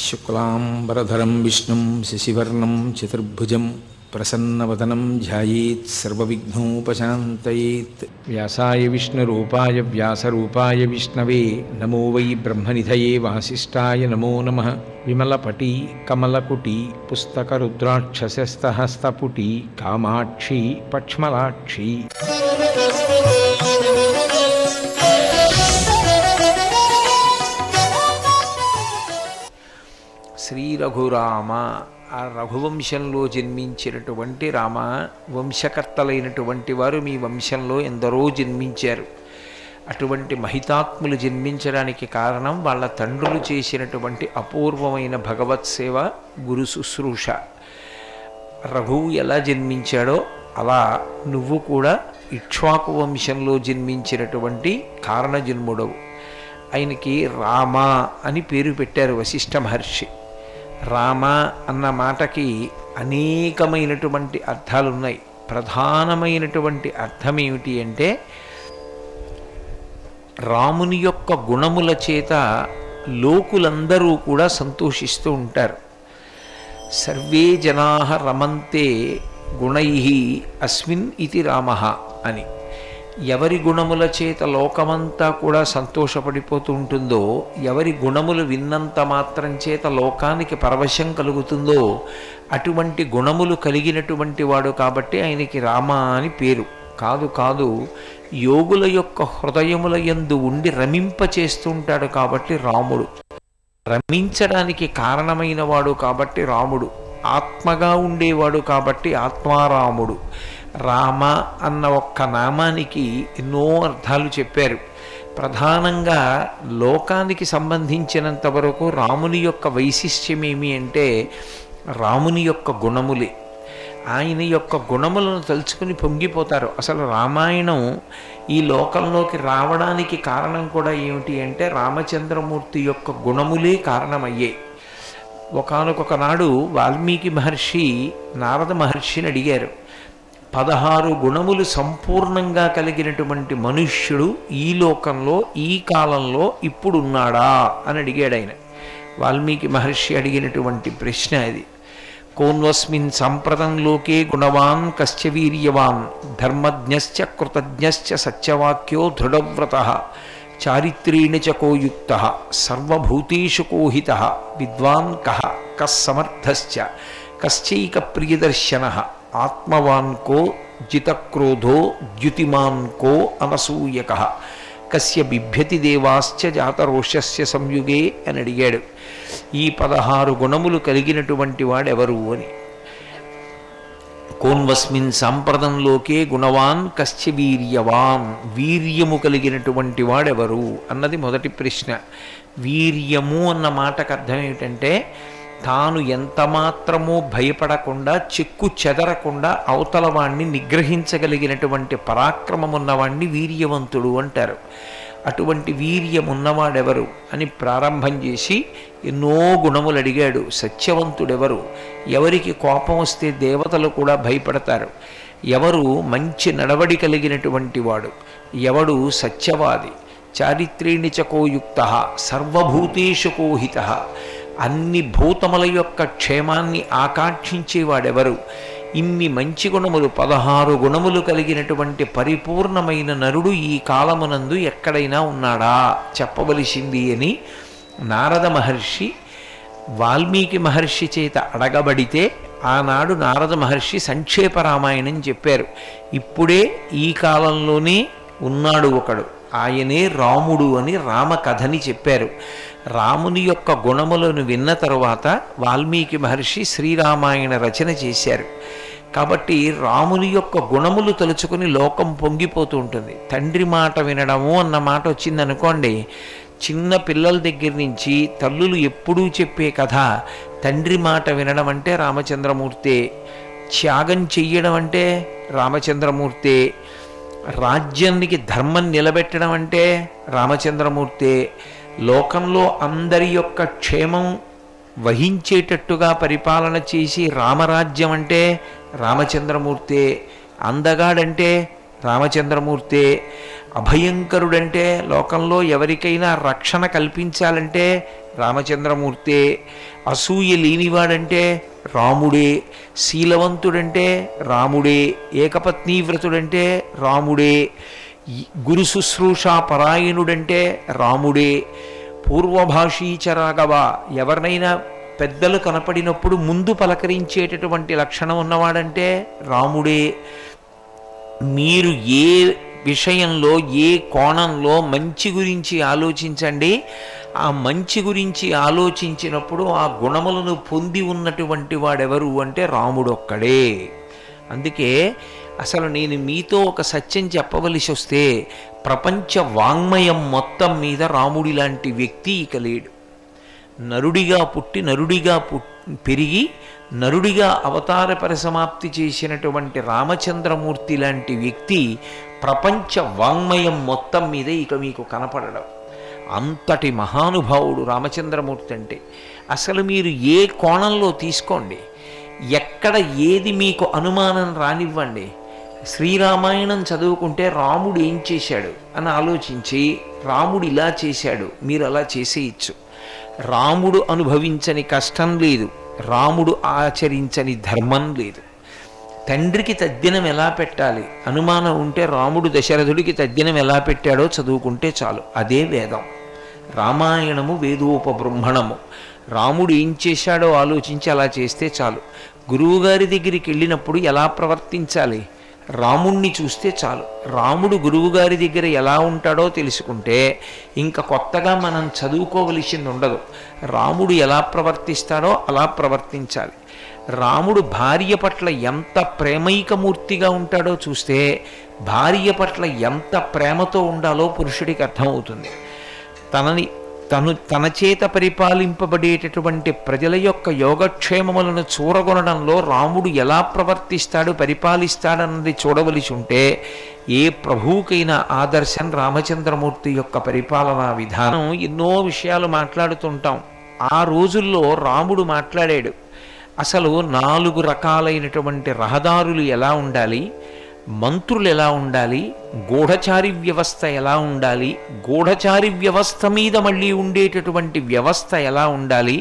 శుక్లాంబరధరం విష్ణుం శశివర్ణం చతుర్భుజం ప్రసన్నవదనం ధ్యాయేత్ సర్వవిఘ్నోపశాంతయేత్. వ్యాసాయ విష్ణురూపాయ వ్యాసరూపాయ విష్ణవే నమో వై బ్రహ్మనిధయే వాసిష్ఠాయ నమో నమః. విమలపటీ కమలకుటీ పుస్తకరుద్రాక్షసస్తహస్తపుటీ కామాక్షి పక్ష్మలాక్షి. శ్రీ రఘురామ, ఆ రఘువంశంలో జన్మించినటువంటి రామ, వంశకర్తలైనటువంటి వారు మీ వంశంలో ఎందరో జన్మించారు. అటువంటి మహితాత్ములు జన్మించడానికి కారణం వాళ్ళ తండ్రులు చేసినటువంటి అపూర్వమైన భగవత్ సేవ, గురు శుశ్రూష. రఘువు ఎలా జన్మించాడో అలా నువ్వు కూడా ఇక్ష్వాకు వంశంలో జన్మించినటువంటి కారణజన్ముడవు. ఆయనకి రామ అని పేరు పెట్టారు వశిష్ఠ మహర్షి. రామ అన్న మాటకి అనేకమైనటువంటి అర్థాలున్నాయి. ప్రధానమైనటువంటి అర్థం ఏమిటి అంటే, రాముని యొక్క గుణముల చేత లోకులందరూ కూడా సంతోషిస్తూ ఉంటారు. సర్వే జనాః రమంతే గుణైః అస్మిన్ ఇతి రామః అని. ఎవరి గుణముల చేత లోకమంతా కూడా సంతోషపడిపోతూ ఉంటుందో, ఎవరి గుణములు విన్నంత మాత్రం చేత లోకానికి పరవశం కలుగుతుందో, అటువంటి గుణములు కలిగినటువంటి వాడు కాబట్టి ఆయనకి రామ అని పేరు. కాదు, యోగుల యొక్క హృదయముల యందు ఉండి రమింపచేస్తుంటాడు కాబట్టి రాముడు. రమించడానికి కారణమైన వాడు కాబట్టి రాముడు. ఆత్మగా ఉండేవాడు కాబట్టి ఆత్మారాముడు. రామ అన్న ఒక్క నామానికి ఎన్నో అర్థాలు చెప్పారు. ప్రధానంగా లోకానికి సంబంధించినంత వరకు రాముని యొక్క వైశిష్ట్యం ఏమి అంటే, రాముని యొక్క గుణములే. ఆయన యొక్క గుణములను తలుచుకుని పొంగిపోతారు. అసలు రామాయణం ఈ లోకంలోకి రావడానికి కారణం కూడా ఏమిటి అంటే, రామచంద్రమూర్తి యొక్క గుణములే కారణమయ్యే. ఒకానొక నాడు వాల్మీకి మహర్షి నారద మహర్షిని అడిగారు, 16 గుణములు సంపూర్ణంగా కలిగినటువంటి మనుష్యుడు ఈ లోకంలో ఈ కాలంలో ఇప్పుడున్నాడా అని అడిగాడు ఆయన. వాల్మీకి మహర్షి అడిగినటువంటి ప్రశ్న అది. కోన్వస్మిన్ సంప్రదం లోకే గుణవాన్ కశ్చ వీర్యవాన్ ధర్మజ్ఞశ్చ కృతజ్ఞశ్చ సత్యవాక్యో దృఢవ్రతః చారిత్రేణ చ కో యుక్తః సర్వభూతేషు కోహితః విద్వాన్ కః కస్సమర్థశ్చ కశ్చైక ప్రియదర్శనః ఆత్మవాన్ కో జితక్రోధో ద్యుతిమాన్ కో అనసూయకః కస్య బిభ్యతి దేవాశ్చ జాతరోషస్య సంయుగే అని అడిగాడు. ఈ 16 గుణములు కలిగినటువంటి వాడెవరు అని. కోన్వస్మిన్ సాంప్రదంలోకే గుణవాన్ కశ్చ వీర్యవాన్, వీర్యము కలిగినటువంటి వాడెవరు అన్నది మొదటి ప్రశ్న. వీర్యము అన్న మాటకు అర్థం ఏమిటంటే, తాను ఎంత మాత్రమూ భయపడకుండా, చెక్కు చెదరకుండా అవతల వాణ్ణి నిగ్రహించగలిగినటువంటి పరాక్రమం ఉన్నవాణ్ణి వీర్యవంతుడు అంటారు. అటువంటి వీర్యమున్నవాడెవరు అని ప్రారంభం చేసి ఎన్నో గుణములు అడిగాడు. సత్యవంతుడెవరు, ఎవరికి కోపం వస్తే దేవతలు కూడా భయపడతారు, ఎవరు మంచి నడవడి కలిగినటువంటి వాడు, ఎవడు సత్యవాది, చారిత్రేణి చ కో యుక్తః సర్వభూతేషు కోహితః, అన్ని భూతముల యొక్క క్షేమాన్ని ఆకాంక్షించేవాడెవరు. ఇన్ని మంచి గుణములు 16 గుణములు కలిగినటువంటి పరిపూర్ణమైన నరుడు ఈ కాలమునందు ఎక్కడైనా ఉన్నాడా చెప్పవలసింది అని నారద మహర్షి వాల్మీకి మహర్షి చేత అడగబడితే, ఆనాడు నారద మహర్షి సంక్షేప రామాయణం చెప్పారు. ఇప్పుడే ఈ కాలంలోనే ఉన్నాడు ఒకడు, ఆయనే రాముడు అని రామకథని చెప్పారు. రాముని యొక్క గుణములను విన్న తరువాత వాల్మీకి మహర్షి శ్రీరామాయణ రచన చేశారు. కాబట్టి రాముని యొక్క గుణములు తలుచుకుని లోకం పొంగిపోతూ ఉంటుంది. తండ్రి మాట వినడము అన్న మాట వచ్చిందనుకోండి, చిన్న పిల్లల దగ్గర నుంచి తల్లులు ఎప్పుడూ చెప్పే కథ, తండ్రి మాట వినడం అంటే రామచంద్రమూర్తే, త్యాగం చెయ్యడం అంటే రామచంద్రమూర్తే, రాజ్యానికి ధర్మం నిలబెట్టడం అంటే రామచంద్రమూర్తే, లోకంలో అందరి యొక్క క్షేమం వహించేటట్టుగా పరిపాలన చేసి రామరాజ్యం అంటే రామచంద్రమూర్తే, అందగాడంటే రామచంద్రమూర్తే, అభయంకరుడంటే లోకంలో ఎవరికైనా రక్షణ కల్పించాలంటే రామచంద్రమూర్తే, అసూయ లేనివాడంటే రాముడే, శీలవంతుడంటే రాముడే, ఏకపత్నీవ్రతుడంటే రాముడే, గురు శుశ్రూషా పరాయణుడంటే రాముడే, పూర్వభాషీచరాగవ, ఎవరినైనా పెద్దలు కనపడినప్పుడు ముందు పలకరించేటటువంటి లక్షణం ఉన్నవాడంటే రాముడే. మీరు ఏ విషయంలో ఏ కోణంలో మంచి గురించి ఆలోచించండి, ఆ మంచి గురించి ఆలోచించినప్పుడు ఆ గుణములను పొంది ఉన్నటువంటి వాడెవరు అంటే రాముడు ఒక్కడే. అందుకే అసలు నేను మీతో ఒక సత్యం చెప్పవలసి వస్తే, ప్రపంచ వాంగ్మయం మొత్తం మీద రాముడి లాంటి వ్యక్తి ఇక లేడు. నరుడిగా పుట్టి నరుడిగా పెరిగి నరుడిగా అవతార పరిసమాప్తి చేసినటువంటి రామచంద్రమూర్తి లాంటి వ్యక్తి ప్రపంచ వాంగ్మయం మొత్తం మీద ఇక మీకు కనపడడం. అంతటి మహానుభావుడు రామచంద్రమూర్తి అంటే. అసలు మీరు ఏ కోణంలో తీసుకోండి, ఎక్కడ ఏది మీకు అనుమానం రానివ్వండి, శ్రీరామాయణం చదువుకుంటే రాముడు ఏం చేశాడు అని ఆలోచించి రాముడు ఇలా చేశాడు మీరు అలా చేసేయచ్చు. రాముడు అనుభవించని కష్టం లేదు, రాముడు ఆచరించని ధర్మం లేదు. తండ్రికి తద్దినం ఎలా పెట్టాలి అనుమానం ఉంటే రాముడు దశరథుడికి తద్దినం ఎలా పెట్టాడో చదువుకుంటే చాలు, అదే వేదం. రామాయణము వేదోపబృంహణము. రాముడు ఏం చేశాడో ఆలోచించి అలా చేస్తే చాలు. గురువుగారి దగ్గరికి వెళ్ళినప్పుడు ఎలా ప్రవర్తించాలి రాముణ్ణి చూస్తే చాలు. రాముడు గురువుగారి దగ్గర ఎలా ఉంటాడో తెలుసుకుంటే ఇంకా కొత్తగా మనం చదువుకోవలసింది ఉండదు. రాముడు ఎలా ప్రవర్తిస్తాడో అలా ప్రవర్తించాలి. రాముడు భార్య పట్ల ఎంత ప్రేమైకమూర్తిగా ఉంటాడో చూస్తే భార్య పట్ల ఎంత ప్రేమతో ఉండాలో పురుషుడికి అర్థమవుతుంది. తన చేత పరిపాలింపబడేటటువంటి ప్రజల యొక్క యోగక్షేమములను చూరగొనడంలో రాముడు ఎలా ప్రవర్తిస్తాడు పరిపాలిస్తాడన్నది చూడవలసి ఉంటే ఏ ప్రభువుకైనా ఆదర్శం రామచంద్రమూర్తి యొక్క పరిపాలనా విధానం. ఎన్నో విషయాలు మాట్లాడుతుంటాం. ఆ రోజుల్లో రాముడు మాట్లాడాడు. అసలు 4 రకాలైనటువంటి రహదారులు ఎలా ఉండాలి, మంత్రులు ఎలా ఉండాలి, గూఢచారి వ్యవస్థ ఎలా ఉండాలి, గూఢచారి వ్యవస్థ మీద మళ్ళీ ఉండేటటువంటి వ్యవస్థ ఎలా ఉండాలి,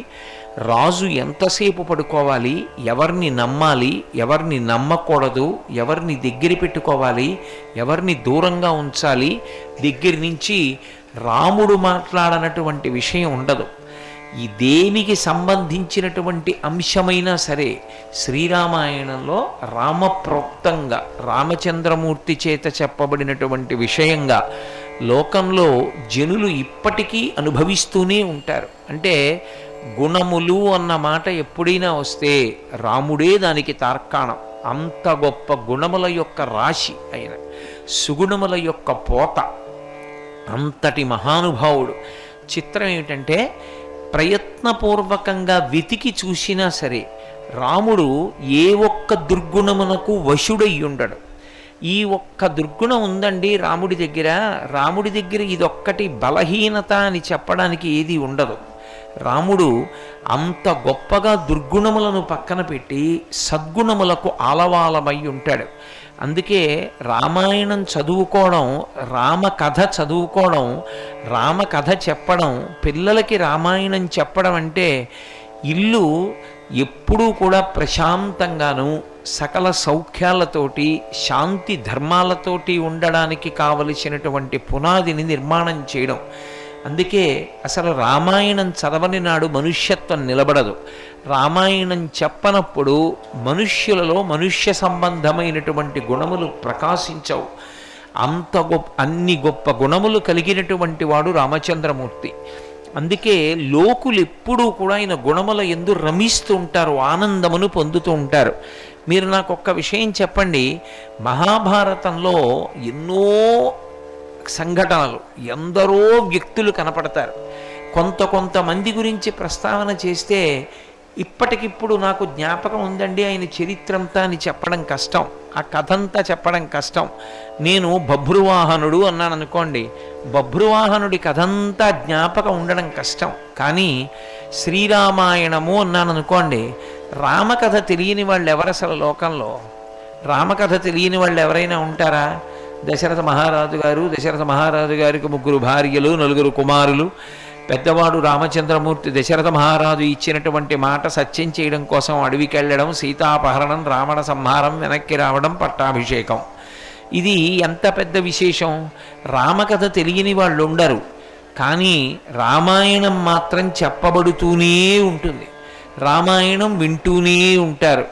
రాజు ఎంతసేపు పడుకోవాలి, ఎవరిని నమ్మాలి, ఎవరిని నమ్మకూడదు, ఎవరిని దగ్గర పెట్టుకోవాలి, ఎవరిని దూరంగా ఉంచాలి, దగ్గర నుంచి రాముడు మాట్లాడనటువంటి విషయం ఉండదు. ఈ దేనికి సంబంధించినటువంటి అంశమైనా సరే శ్రీరామాయణంలో రామప్రోక్తంగా రామచంద్రమూర్తి చేత చెప్పబడినటువంటి విషయంగా లోకంలో జనులు ఇప్పటికీ అనుభవిస్తూనే ఉంటారు. అంటే గుణములు అన్న మాట ఎప్పుడైనా వస్తే రాముడే దానికి తార్కాణం. అంత గొప్ప గుణముల యొక్క రాశి అయిన సుగుణముల యొక్క పోత, అంతటి మహానుభావుడు. చిత్రం ఏమిటంటే ప్రయత్నపూర్వకంగా వెతికి చూసినా సరే రాముడు ఏ ఒక్క దుర్గుణమునకు వశుడై ఉండడు. ఈ ఒక్క దుర్గుణం ఉందండి రాముడి దగ్గర ఇదొక్కటి బలహీనత అని చెప్పడానికి ఏది ఉండదు. రాముడు అంత గొప్పగా దుర్గుణములను పక్కన పెట్టి సద్గుణములకు ఆలవాలమై ఉంటాడు. అందుకే రామాయణం చదువుకోవడం, రామకథ చదువుకోవడం, రామకథ చెప్పడం, పిల్లలకి రామాయణం చెప్పడం అంటే ఇల్లు ఎప్పుడూ కూడా ప్రశాంతంగాను సకల సౌఖ్యాలతోటి శాంతి ధర్మాలతోటి ఉండడానికి కావలసినటువంటి పునాదిని నిర్మాణం చేయడం. అందుకే అసలు రామాయణం చదవని నాడు మనుష్యత్వం నిలబడదు. రామాయణం చెప్పనప్పుడు మనుష్యులలో మనుష్య సంబంధమైనటువంటి గుణములు ప్రకాశించవు. అన్ని గొప్ప గుణములు కలిగినటువంటి వాడు రామచంద్రమూర్తి. అందుకే లోకులు ఎప్పుడూ కూడా ఆయన గుణముల యందు రమిస్తూ ఉంటారు, ఆనందమును పొందుతూ ఉంటారు. మీరు నాకు ఒక్క విషయం చెప్పండి, మహాభారతంలో ఎన్నో సంఘటనలు, ఎందరో వ్యక్తులు కనపడతారు. కొంతమంది గురించి ప్రస్తావన చేస్తే ఇప్పటికిప్పుడు నాకు జ్ఞాపకం ఉందండి ఆయన చరిత్రంతా అని చెప్పడం కష్టం, ఆ కథంతా చెప్పడం కష్టం. నేను బభ్రువాహనుడు అన్నాను అనుకోండి, బభ్రువాహనుడి కథంతా జ్ఞాపకం ఉండడం కష్టం. కానీ శ్రీరామాయణము అన్నాను అనుకోండి, రామకథ తెలియని వాళ్ళు ఎవరు అసలు లోకంలో? రామకథ తెలియని వాళ్ళు ఎవరైనా ఉంటారా? దశరథ మహారాజు గారికి 3 భార్యలు, 4 కుమారులు. పెద్దవాడు రామచంద్రమూర్తి దశరథ మహారాజు ఇచ్చినటువంటి మాట సత్యం చేయడం కోసం అడవికి వెళ్ళడం, సీతాపహరణం, రావణ సంహారం, వెనక్కి రావడం, పట్టాభిషేకం. ఇది ఎంత పెద్ద విశేషం! రామకథ తెలియని వాళ్ళు ఉండరు, కానీ రామాయణం మాత్రం చెప్పబడుతూనే ఉంటుంది, రామాయణం వింటూనే ఉంటారు.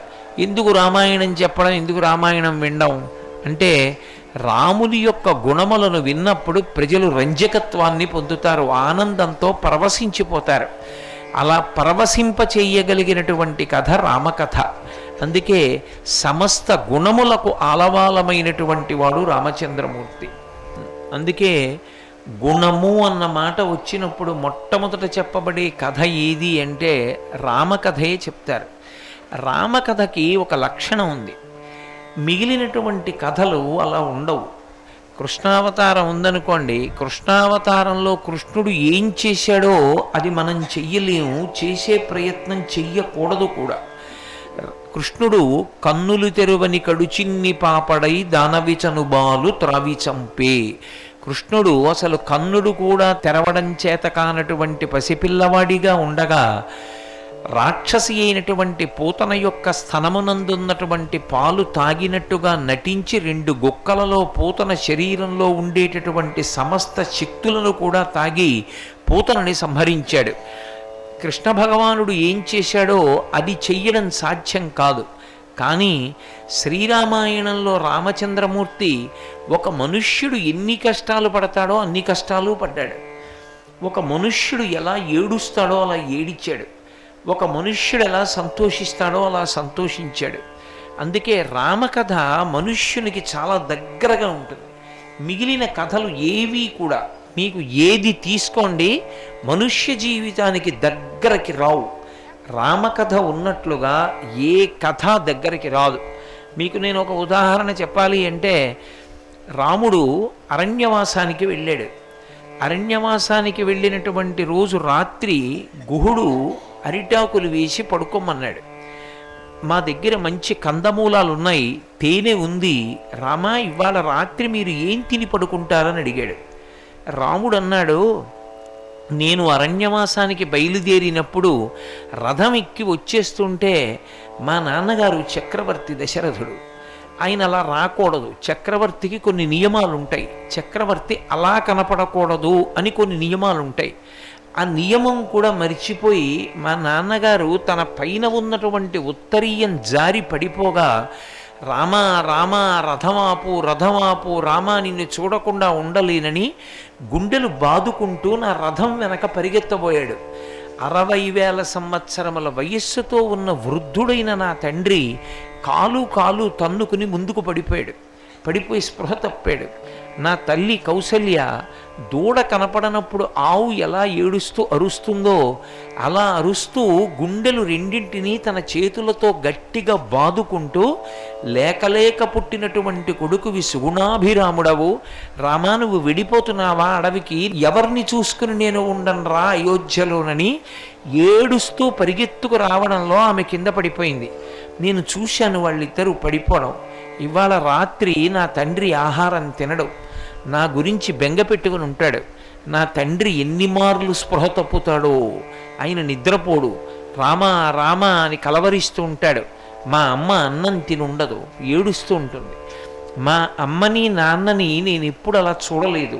ఎందుకు రామాయణం చెప్పడం, ఎందుకు రామాయణం వినడం అంటే, రాముని యొక్క గుణములను విన్నప్పుడు ప్రజలు రంజకత్వాన్ని పొందుతారు, ఆనందంతో పరవశించిపోతారు. అలా పరవశింప చెయ్యగలిగినటువంటి కథ రామకథ. అందుకే సమస్త గుణములకు ఆలవాలమైనటువంటి వాడు రామచంద్రమూర్తి. అందుకే గుణము అన్న మాట వచ్చినప్పుడు మొట్టమొదట చెప్పబడే కథ ఏది అంటే రామకథే చెప్తారు. రామకథకి ఒక లక్షణం ఉంది, మిగిలినటువంటి కథలు అలా ఉండవు. కృష్ణావతారం ఉందనుకోండి, కృష్ణావతారంలో కృష్ణుడు ఏం చేశాడో అది మనం చెయ్యలేము, చేసే ప్రయత్నం చెయ్యకూడదు కూడా. కృష్ణుడు కన్నులు తెరువని కడుచిన్ని పాపడై దానవిచను బాలు త్రావి చంపే. కృష్ణుడు అసలు కన్నుడు కూడా తెరవడం చేత కానటువంటి పసిపిల్లవాడిగా ఉండగా రాక్షసి అయినటువంటి పూతన యొక్క స్థనమునందున్నటువంటి పాలు తాగినట్టుగా నటించి 2 గుక్కలలో పూతన శరీరంలో ఉండేటటువంటి సమస్త శక్తులను కూడా తాగి పూతనని సంహరించాడు. కృష్ణ భగవానుడు ఏం చేశాడో అది చెయ్యడం సాధ్యం కాదు. కానీ శ్రీరామాయణంలో రామచంద్రమూర్తి ఒక మనుష్యుడు ఎన్ని కష్టాలు పడతాడో అన్ని కష్టాలు పడ్డాడు. ఒక మనుష్యుడు ఎలా ఏడుస్తాడో అలా ఏడిచాడు, ఒక మనుష్యుడు ఎలా సంతోషిస్తాడో అలా సంతోషించాడు. అందుకే రామకథ మనుష్యునికి చాలా దగ్గరగా ఉంటుంది. మిగిలిన కథలు ఏవి కూడా మీకు ఏది తీసుకోండి మనుష్య జీవితానికి దగ్గరకి రావు. రామకథ ఉన్నట్లుగా ఏ కథ దగ్గరికి రాదు. మీకు నేను ఒక ఉదాహరణ చెప్పాలి అంటే, రాముడు అరణ్యవాసానికి వెళ్ళాడు. అరణ్యవాసానికి వెళ్ళినటువంటి రోజు రాత్రి గుహుడు అరిటాకులు వేసి పడుకోమన్నాడు. మా దగ్గర మంచి కందమూలాలు ఉన్నాయి, తేనె ఉంది, రామా ఇవాళ రాత్రి మీరు ఏం తిని పడుకుంటారని అడిగాడు. రాముడు అన్నాడు, నేను అరణ్యవాసానికి బయలుదేరినప్పుడు రథం ఎక్కి వచ్చేస్తుంటే మా నాన్నగారు చక్రవర్తి దశరథుడు, ఆయన అలా రాకూడదు, చక్రవర్తికి కొన్ని నియమాలు ఉంటాయి, చక్రవర్తి అలా కనపడకూడదు అని కొన్ని నియమాలు ఉంటాయి. ఆ నియమం కూడా మరిచిపోయి మా నాన్నగారు తన పైన ఉన్నటువంటి ఉత్తరీయం జారి పడిపోగా, రామా రామా రథమాపు రథమాపు, రామా నిన్ను చూడకుండా ఉండలేనని గుండెలు బాదుకుంటూ నా రథం వెనక పరిగెత్తబోయాడు. 60,000 సంవత్సరముల వయస్సుతో ఉన్న వృద్ధుడైన నా తండ్రి కాలు తన్నుకుని ముందుకు పడిపోయి స్పృహ తప్పాడు. నా తల్లి కౌసల్య దూడ కనపడనప్పుడు ఆవు ఎలా ఏడుస్తూ అరుస్తుందో అలా అరుస్తూ గుండెలు రెండింటినీ తన చేతులతో గట్టిగా బాదుకుంటూ, లేకలేక పుట్టినటువంటి కొడుకువి సుగుణాభిరాముడవు, రామా నువ్వు విడిపోతున్నావా అడవికి, ఎవరిని చూసుకుని నేను ఉండనురా అయోధ్యలోనని ఏడుస్తూ పరిగెత్తుకు రావడంలో ఆమె కింద పడిపోయింది. నేను చూశాను వాళ్ళిద్దరూ పడిపోవడం. ఇవాళ రాత్రి నా తండ్రి ఆహారం తినడు, నా గురించి బెంగ పెట్టుకుని ఉంటాడు, నా తండ్రి ఎన్ని మార్లు స్పృహ తప్పుతాడో, ఆయన నిద్రపోడు, రామా రామా అని కలవరిస్తూ ఉంటాడు. మా అమ్మ అన్నం తినుండదు, ఏడుస్తూ ఉంటుంది. మా అమ్మని నాన్నని నేను ఎప్పుడు అలా చూడలేదు.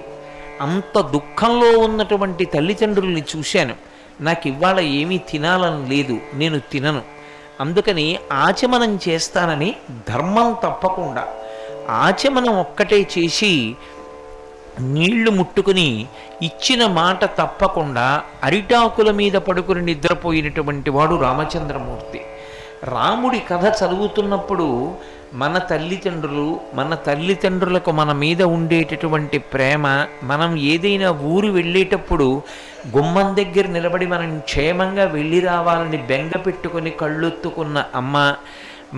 అంత దుఃఖంలో ఉన్నటువంటి తల్లిదండ్రుల్ని చూశాను. నాకు ఇవాళ ఏమీ తినాలని లేదు, నేను తినను. అందుకని ఆచమనం చేస్తానని ధర్మం తప్పకుండా ఆచమనం ఒక్కటే చేసి నీళ్లు ముట్టుకుని ఇచ్చిన మాట తప్పకుండా అరిటాకుల మీద పడుకుని నిద్రపోయినటువంటి వాడు రామచంద్రమూర్తి. రాముడి కథ చదువుతున్నప్పుడు మన తల్లిదండ్రులకు మన మీద ఉండేటటువంటి ప్రేమ, మనం ఏదైనా ఊరు వెళ్ళేటప్పుడు గుమ్మం దగ్గర నిలబడి మనం క్షేమంగా వెళ్ళి రావాలని బెంగ పెట్టుకొని కళ్ళొత్తుకున్న అమ్మ,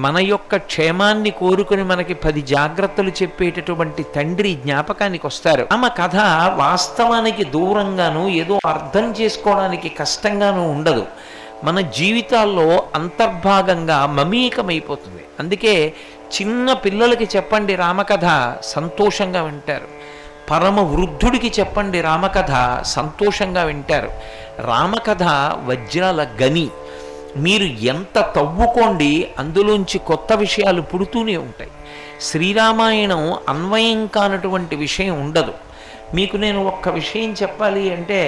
మన యొక్క క్షేమాన్ని కోరుకుని మనకి 10 జాగ్రత్తలు చెప్పేటటువంటి తండ్రి జ్ఞాపకానికి వస్తారు. ఆమె కథ వాస్తవానికి దూరంగాను ఏదో అర్థం చేసుకోవడానికి కష్టంగానూ ఉండదు, మన జీవితాల్లో అంతర్భాగంగా మమేకమైపోతుంది. అందుకే చిన్న పిల్లలకి చెప్పండి రామకథ, సంతోషంగా వింటారు. పరమ వృద్ధుడికి చెప్పండి రామకథ, సంతోషంగా వింటారు. రామకథ వజ్రాల గని. మీరు ఎంత తవ్వుకోండి అందులోంచి కొత్త విషయాలు పుడుతూనే ఉంటాయి. శ్రీరామాయణం అన్వయం కానటువంటి విషయం ఉండదు. మీకు నేను ఒక్క విషయం చెప్పాలి అంటే,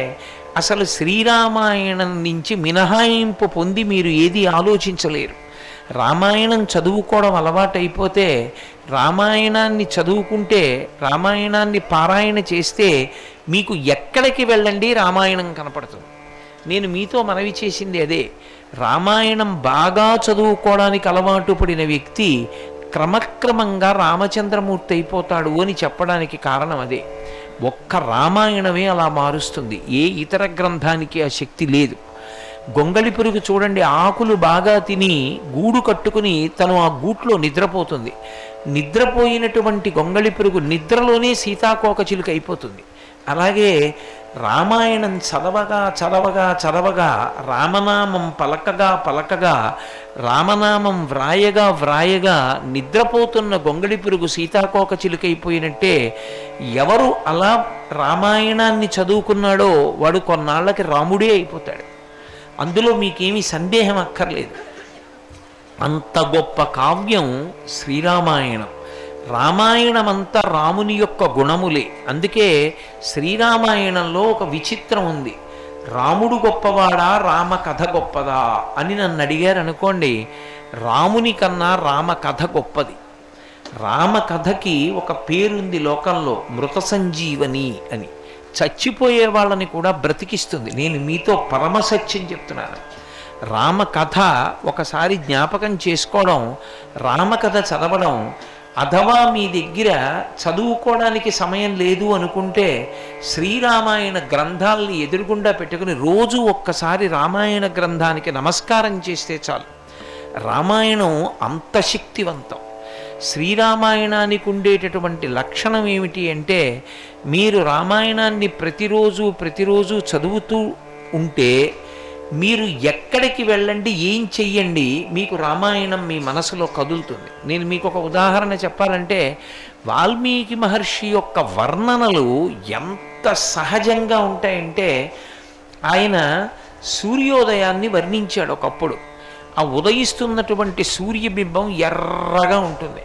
అసలు శ్రీరామాయణం నుంచి మినహాయింపు పొంది మీరు ఏది ఆలోచించలేరు. రామాయణం చదువుకోవడం అలవాటైపోతే, రామాయణాన్ని చదువుకుంటే, రామాయణాన్ని పారాయణ చేస్తే మీకు ఎక్కడికి వెళ్ళండి రామాయణం కనపడుతుంది. నేను మీతో మనవి చేసింది అదే. రామాయణం బాగా చదువుకోవడానికి అలవాటు పడిన వ్యక్తి క్రమక్రమంగా రామచంద్రమూర్తి అయిపోతాడు అని చెప్పడానికి కారణం అదే. ఒక్క రామాయణమే అలా మారుస్తుంది, ఏ ఇతర గ్రంథానికి ఆ శక్తి లేదు. గొంగళి పురుగు చూడండి, ఆకులు బాగా తిని గూడు కట్టుకుని తను ఆ గూట్లో నిద్రపోతుంది. నిద్రపోయినటువంటి గొంగళి పురుగు నిద్రలోనే సీతాకోకచిలుక అయిపోతుంది. అలాగే రామాయణం చదవగా చదవగా చదవగా, రామనామం పలకగా పలకగా, రామనామం వ్రాయగా వ్రాయగా నిద్రపోతున్న గొంగళి పురుగు సీతాకోకచిలుకైపోయినట్టే. ఎవరు అలా రామాయణాన్ని చదువుకున్నాడో వాడు కొన్నాళ్ళకి రాముడే అయిపోతాడు. అందులో మీకేమీ సందేహం అక్కర్లేదు. అంత గొప్ప కావ్యం శ్రీరామాయణం. రామాయణమంతా రాముని యొక్క గుణములే. అందుకే శ్రీరామాయణంలో ఒక విచిత్రం ఉంది. రాముడు గొప్పవాడా రామ కథ గొప్పదా అని నన్ను అడిగారు అనుకోండి, రాముని కన్నా రామ కథ గొప్పది. రామ కథకి ఒక పేరుంది లోకంలో, మృత సంజీవని అని. చచ్చిపోయే వాళ్ళని కూడా బ్రతికిస్తుంది. నేను మీతో పరమసత్యం చెప్తున్నాను. రామకథ ఒకసారి జ్ఞాపకం చేసుకోవడం, రామకథ చదవడం. అథవా మీ దగ్గర చదువుకోవడానికి సమయం లేదు అనుకుంటే, శ్రీరామాయణ గ్రంథాలని ఎదురుగుండా పెట్టుకుని రోజు ఒక్కసారి రామాయణ గ్రంథానికి నమస్కారం చేస్తే చాలు. రామాయణం అంత శక్తివంతం. శ్రీరామాయణానికి ఉండేటటువంటి లక్షణం ఏమిటి అంటే, మీరు రామాయణాన్ని ప్రతిరోజు చదువుతూ ఉంటే, మీరు ఎక్కడికి వెళ్ళండి, ఏం చెయ్యండి, మీకు రామాయణం మీ మనసులో కదులుతుంది. నేను మీకు ఒక ఉదాహరణ చెప్పాలంటే, వాల్మీకి మహర్షి యొక్క వర్ణనలు ఎంత సహజంగా ఉంటాయంటే, ఆయన సూర్యోదయాన్ని వర్ణించాడు ఒకప్పుడు. ఆ ఉదయిస్తున్నటువంటి సూర్యబింబం ఎర్రగా ఉంటుంది.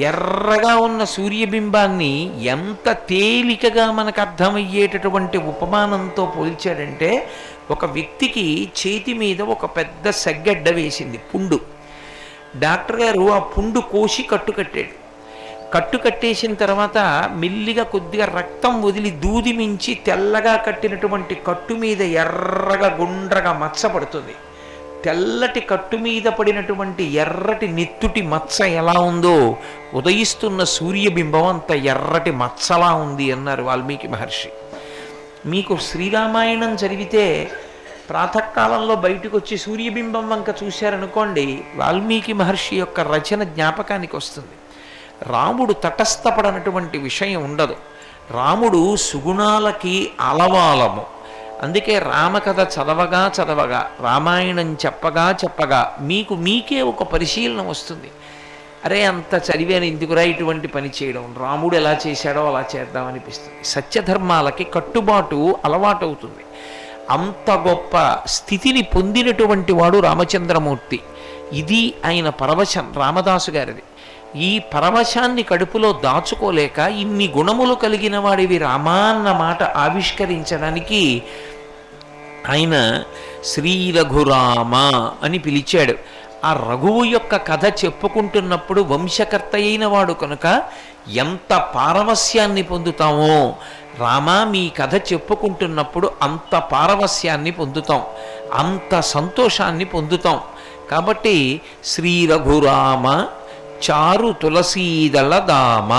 ఎర్రగా ఉన్న సూర్యబింబాన్ని ఎంత తేలికగా మనకు అర్థమయ్యేటటువంటి ఉపమానంతో పోల్చాడంటే, ఒక వ్యక్తికి చేతి మీద ఒక పెద్ద సెగ్గడ్డ వేసింది, పుండు. డాక్టర్ గారు ఆ పుండు కోసి కట్టేసిన తర్వాత మెల్లిగా కొద్దిగా రక్తం వదిలి దూది మించి తెల్లగా కట్టినటువంటి కట్టు మీద ఎర్రగా గుండ్రగా మచ్చ పడుతుంది. తెల్లటి కట్టు మీద పడినటువంటి ఎర్రటి నెత్తుటి మచ్చ ఎలా ఉందో, ఉదయిస్తున్న సూర్యబింబం అంత ఎర్రటి మచ్చలా ఉంది అన్నారు వాల్మీకి మహర్షి. మీకు శ్రీరామాయణం చదివితే ప్రాతకాలంలో బయటకు వచ్చి సూర్యబింబం వంక చూశారనుకోండి, వాల్మీకి మహర్షి యొక్క రచన జ్ఞాపకానికి వస్తుంది. రాముడు తటస్థపడనటువంటి విషయం ఉండదు. రాముడు సుగుణాలకి అలవాలము. అందుకే రామకథ చదవగా చదవగా, రామాయణం చెప్పగా మీకే ఒక పరిశీలన వస్తుంది. అరే అంత చదివాను ఎందుకురా ఇటువంటి పని చేయడం, రాముడు ఎలా చేశాడో అలా చేద్దామనిపిస్తుంది. సత్యధర్మాలకి కట్టుబాటు అలవాటవుతుంది. అంత గొప్ప స్థితిని పొందినటువంటి వాడు రామచంద్రమూర్తి. ఇది ఆయన పరవశం రామదాసు గారిది. ఈ పరవశాన్ని కడుపులో దాచుకోలేక ఇన్ని గుణములు కలిగిన వాడివి రామా అన్న మాట ఆవిష్కరించడానికి ఆయన శ్రీ రఘురామ అని పిలిచాడు. ఆ రఘువు యొక్క కథ చెప్పుకుంటున్నప్పుడు వంశకర్త అయిన వాడు కనుక ఎంత పారవస్యాన్ని పొందుతామో, రామ మీ కథ చెప్పుకుంటున్నప్పుడు అంత పారవస్యాన్ని పొందుతాం, అంత సంతోషాన్ని పొందుతాం. కాబట్టి శ్రీ రఘురామ చారు తులసీదళ దామ,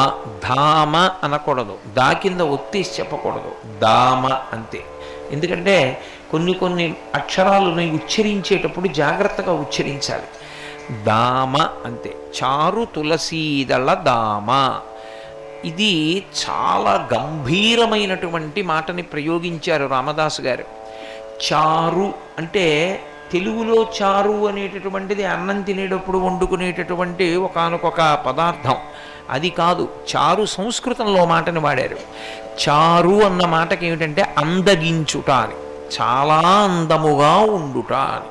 ధామ అనకూడదు, దా కింద ఒత్తేసి చెప్పకూడదు, దామ అంతే. ఎందుకంటే కొన్ని కొన్ని అక్షరాలను ఉచ్చరించేటప్పుడు జాగ్రత్తగా ఉచ్చరించాలి. దామ అంతే. చారు తులసీదళ దామ, ఇది చాలా గంభీరమైనటువంటి మాటని ప్రయోగించారు రామదాసు గారు. చారు అంటే తెలుగులో చారు అనేటటువంటిది అన్నం తినేటప్పుడు వండుకునేటటువంటి ఒకానొక పదార్థం, అది కాదు. చారు సంస్కృతంలో మాటని వాడారు. చారు అన్న మాటకి ఏమిటంటే అందగించుట అని, చాలా అందముగా ఉండుట అని.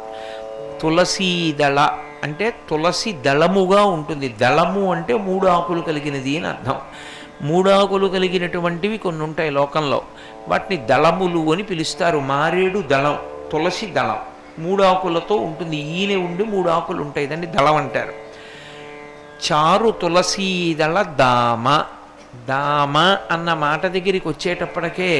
తులసీదళ అంటే తులసి దళముగా ఉంటుంది. దళము అంటే 3 ఆకులు కలిగినది అని అర్థం. 3 ఆకులు కలిగినటువంటివి కొన్ని ఉంటాయి లోకంలో, వాటిని దళములు అని పిలుస్తారు. మారేడు దళం, తులసి దళం 3 ఆకులతో ఉంటుంది. ఈయన ఉండి 3 ఆకులు ఉంటాయి, దాన్ని దళం అంటారు. చారు తులసీదళ దామ, దామ అన్న మాట దగ్గరికి వచ్చేటప్పటికే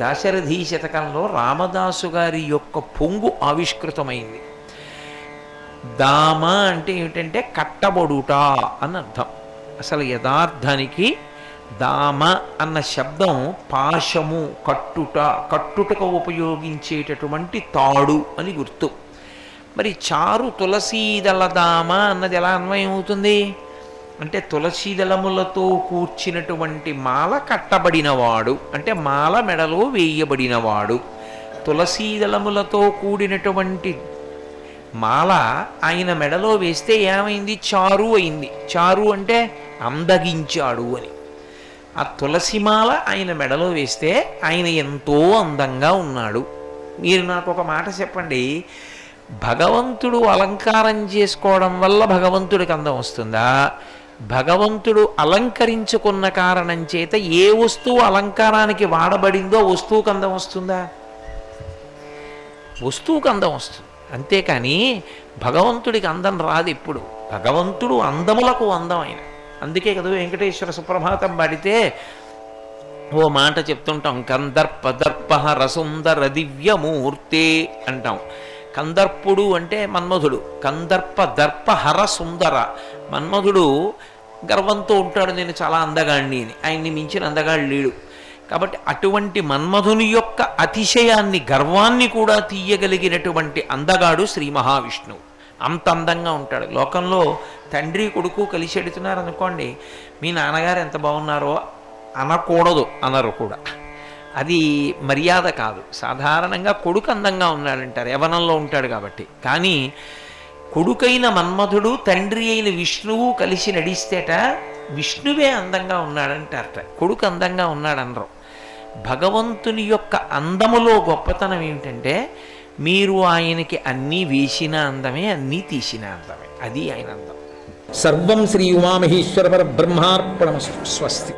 దాశరథి శతకంలో రామదాసు గారి యొక్క పొంగు ఆవిష్కృతమైంది. దామ అంటే ఏమిటంటే కట్టబడుట అని అర్థం. అసలు యథార్థానికి దామ అన్న శబ్దం పాశము, కట్టుటకు ఉపయోగించేటటువంటి తాడు అని గుర్తు. మరి చారు తులసీదళ దామ అన్నది ఎలా అన్వయం అవుతుంది అంటే తులసీదళములతో కూర్చినటువంటి మాల కట్టబడినవాడు అంటే మాల మెడలో వేయబడినవాడు. తులసీదళములతో కూడినటువంటి మాల ఆయన మెడలో వేస్తే ఏమైంది? చారు అయింది. చారు అంటే అందగించాడు అని. ఆ తులసిమాల ఆయన మెడలో వేస్తే ఆయన ఎంతో అందంగా ఉన్నాడు. మీరు నాకు ఒక మాట చెప్పండి, భగవంతుడు అలంకారం చేసుకోవడం వల్ల భగవంతుడికి అందం వస్తుందా? భగవంతుడు అలంకరించుకున్న కారణం చేత ఏ వస్తువు అలంకారానికి వాడబడిందో వస్తువుకు అందం వస్తుందా? వస్తువుకు అందం వస్తుంది, అంతేకాని భగవంతుడికి అందం రాదు. ఇప్పుడు భగవంతుడు అందములకు అందం ఆయన. అందుకే కదా వెంకటేశ్వర సుప్రభాతం పాడితే ఓ మాట చెప్తుంటాం, కందర్ప దర్పహర సుందర దివ్యమూర్తే అంటాం. కందర్పుడు అంటే మన్మధుడు, కందర్ప దర్పహర సుందర. మన్మధుడు గర్వంతో ఉంటాడు, నేను చాలా అందగాడిని అని. ఆయన్ని మించిన అందగాడు లేడు. కాబట్టి అటువంటి మన్మధుని యొక్క అతిశయాన్ని, గర్వాన్ని కూడా తీయగలిగినటువంటి అందగాడు శ్రీ మహావిష్ణువు. అంత అందంగా ఉంటాడు. లోకంలో తండ్రి కొడుకు కలిసి ఎడుతున్నారు అనుకోండి, మీ నాన్నగారు ఎంత బాగున్నారో అనకూడదు, అనరు కూడా. అది మర్యాద కాదు. సాధారణంగా కొడుకు అందంగా ఉన్నాడంటారు, యవనంలో ఉంటాడు కాబట్టి. కానీ కొడుకైన మన్మధుడు, తండ్రి అయిన విష్ణువు కలిసి నడిస్తేట విష్ణువే అందంగా ఉన్నాడంటారట, కొడుకు అందంగా ఉన్నాడనరు. భగవంతుని యొక్క అందములో గొప్పతనం ఏమిటంటే మీరు ఆయనకి అన్నీ వేసిన అందమే, అన్నీ తీసిన అందమే. అది ఆయన అందం. సర్వం శ్రీ ఉమామహేశ్వర పరబ్రహ్మార్పణమస్తు. స్వస్తి.